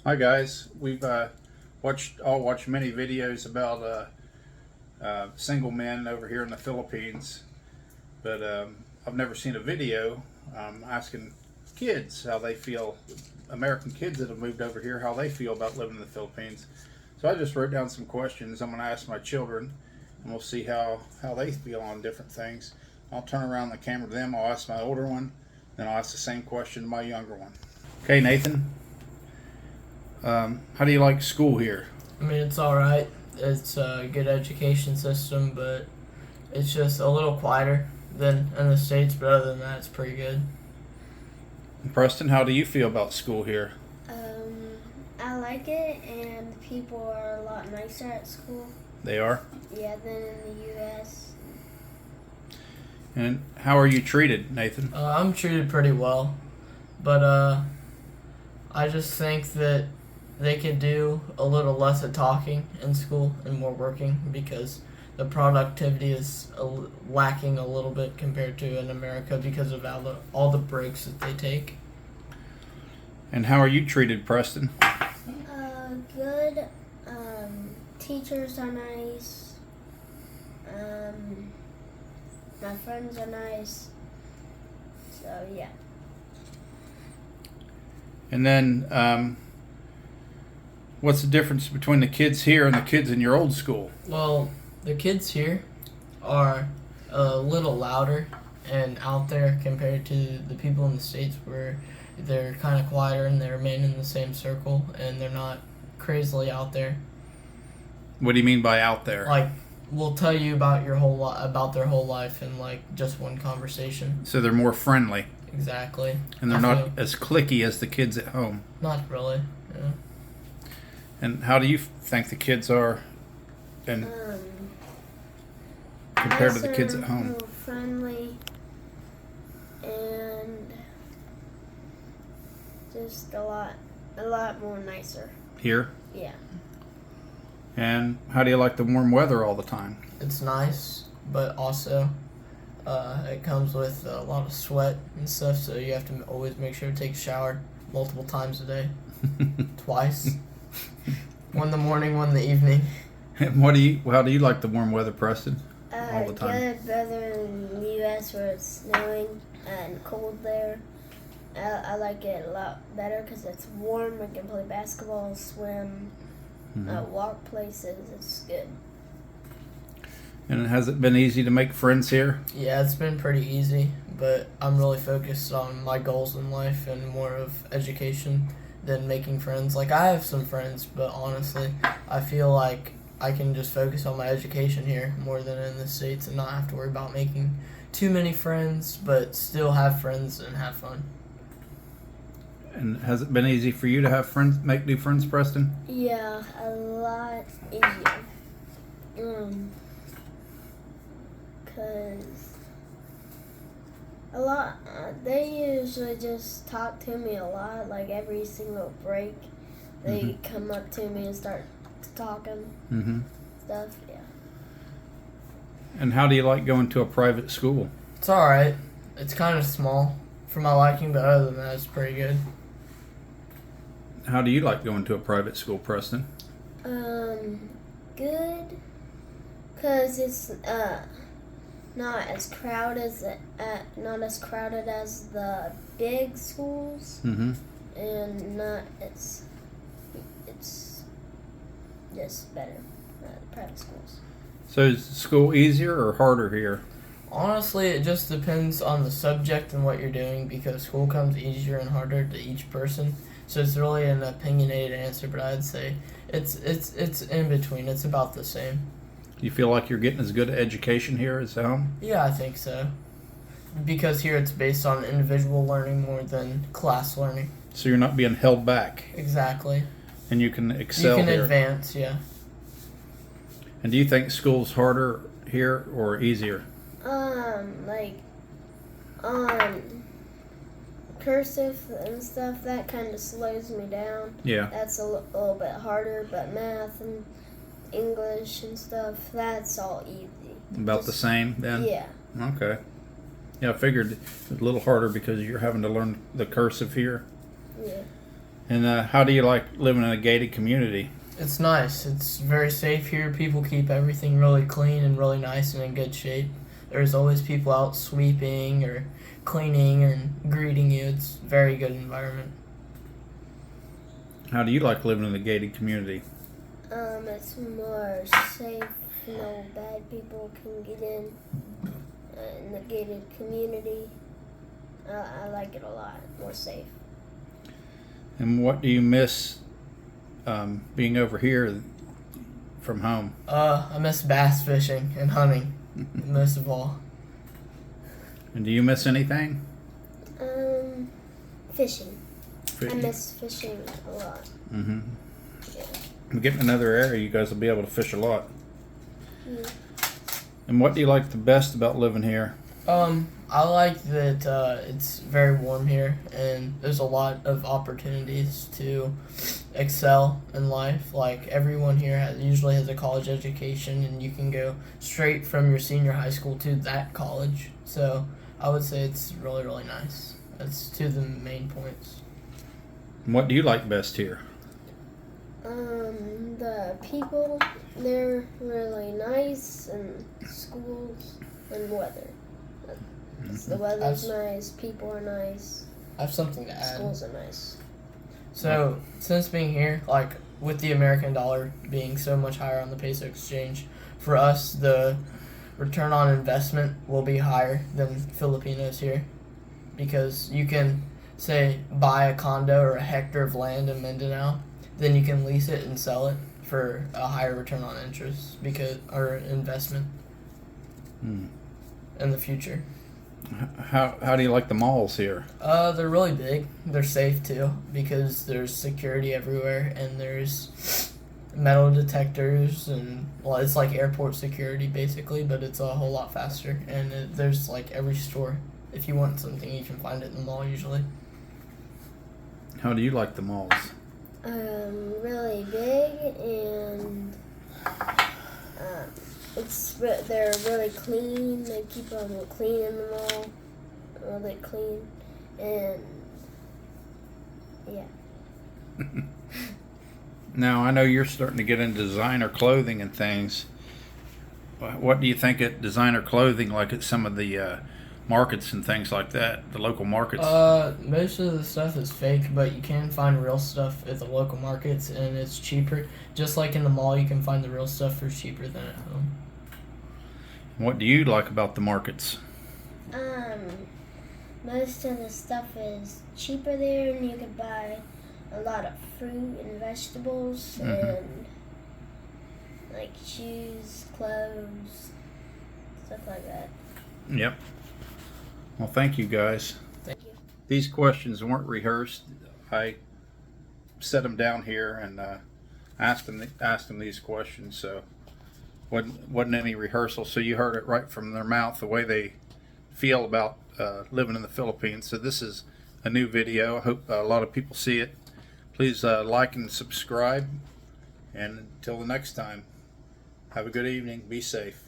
Hi guys, we've watched many videos about single men over here in the Philippines, but I've never seen a video asking kids how they feel, American kids that have moved over here, how they feel about living in the Philippines. So I just wrote down some questions I'm going to ask my children, and we'll see how they feel on different things. I'll turn around the camera to them. I'll ask my older one, then I'll ask the same question to my younger one. Okay, Nathan. How do you like school here? I mean, it's all right. It's a good education system, but it's just a little quieter than in the States. But other than that, it's pretty good. Preston, how do you feel about school here? I like it, and people are a lot nicer at school. They are? Yeah, than in the U.S. And how are you treated, Nathan? I'm treated pretty well, but I just think that they could do a little less of talking in school and more working because the productivity is lacking a little bit compared to in America because of all the breaks that they take. And how are you treated, Preston? Good. Teachers are nice. My friends are nice. So, yeah. And then, what's the difference between the kids here and the kids in your old school? Well, the kids here are a little louder and out there compared to the people in the States where they're kind of quieter and they remain in the same circle and they're not crazily out there. What do you mean by out there? Like, we'll tell you about about their whole life in like just one conversation. So they're more friendly, Exactly. and they're I not feel- as cliquey as the kids at home. Not really. Yeah. And how do you think the kids are and Um, compared to the kids nicer, at home? more friendly, and just a lot more nicer. Here? Yeah. And how do you like the warm weather all the time? It's nice, but also it comes with a lot of sweat and stuff, so you have to always make sure to take a shower multiple times a day, twice. One in the morning, one in the evening. How do you like the warm weather, Preston? All the time. Good, better than the U.S. where it's snowing and cold there. I like it a lot better because it's warm. We can play basketball, swim, walk places. It's good. And has it been easy to make friends here? Yeah, it's been pretty easy, but I'm really focused on my goals in life and more of education than making friends. Like, I have some friends, but honestly, I feel like I can just focus on my education here more than in the States and not have to worry about making too many friends, but still have friends and have fun. And has it been easy for you to have friends, make new friends, Preston? Yeah, a lot easier. Cause they usually just talk to me a lot. Like every single break, they come up to me and start talking stuff. Yeah. And how do you like going to a private school? It's alright. It's kind of small for my liking, but other than that, it's pretty good. How do you like going to a private school, Preston? Good. Cause it's not as crowded as the big schools, Mm-hmm. and not it's just better private schools. So is school easier or harder here? Honestly, it just depends on the subject and what you're doing because school comes easier and harder to each person. So it's really an opinionated answer, but I'd say it's in between. It's about the same. Do you feel like you're getting as good an education here as at home? Yeah, I think so. Because here it's based on individual learning more than class learning. So you're not being held back, Exactly. and you can excel You can here. advance, yeah. And do you think school's harder here or easier? Like on cursive and stuff, that kind of slows me down. Yeah. That's a little bit harder, but math and English and stuff, that's all easy. About the same then? Yeah. Okay. Yeah, I figured it's a little harder because you're having to learn the cursive here. Yeah. And how do you like living in a gated community? It's nice. It's very safe here. People keep everything really clean and really nice and in good shape. There's always people out sweeping or cleaning and greeting you. It's a very good environment. How do you like living in a gated community? It's more safe. No bad people can get in the gated community. I like it a lot. More safe. And what do you miss being over here from home? I miss bass fishing and hunting most of all. And do you miss anything? Fishing. I miss fishing a lot. Mm-hmm. Yeah. Getting another area, you guys will be able to fish a lot. Yeah. And what do you like the best about living here? I like that it's very warm here, and there's a lot of opportunities to excel in life. Like everyone here usually has a college education, and you can go straight from your senior high school to that college. So I would say it's really, really nice. That's two of the main points. And what do you like best here? The people, they're really nice, and schools and weather. The weather's nice, people are nice, I have something to add. schools are nice. So, since being here, like with the American dollar being so much higher on the peso exchange, for us, the return on investment will be higher than Filipinos here. Because you can, say, buy a condo or a hectare of land in Mindanao, then you can lease it and sell it for a higher return on interest or investment in the future. How do you like the malls here? They're really big. They're safe too because there's security everywhere and there's metal detectors and it's like airport security basically, but it's a whole lot faster. And there's like every store. If you want something, you can find it in the mall usually. How do you like the malls? Really big and they're really clean. They keep them clean in the mall, really clean, and yeah. Now, I know you're starting to get into designer clothing and things. What do you think at designer clothing, like at some of the markets and things like that, the local markets? Most of the stuff is fake, but you can find real stuff at the local markets, and it's cheaper. Just like in the mall, you can find the real stuff for cheaper than at home. What do you like about the markets? Most of the stuff is cheaper there, and you can buy a lot of fruit and vegetables and like shoes, clothes, stuff like that. Yep. Well, thank you guys. Thank you. These questions weren't rehearsed. I set them down here and asked them these questions. So wasn't any rehearsal. So you heard it right from their mouth, the way they feel about living in the Philippines. So this is a new video. I hope a lot of people see it. Please like and subscribe. And until the next time, have a good evening. Be safe.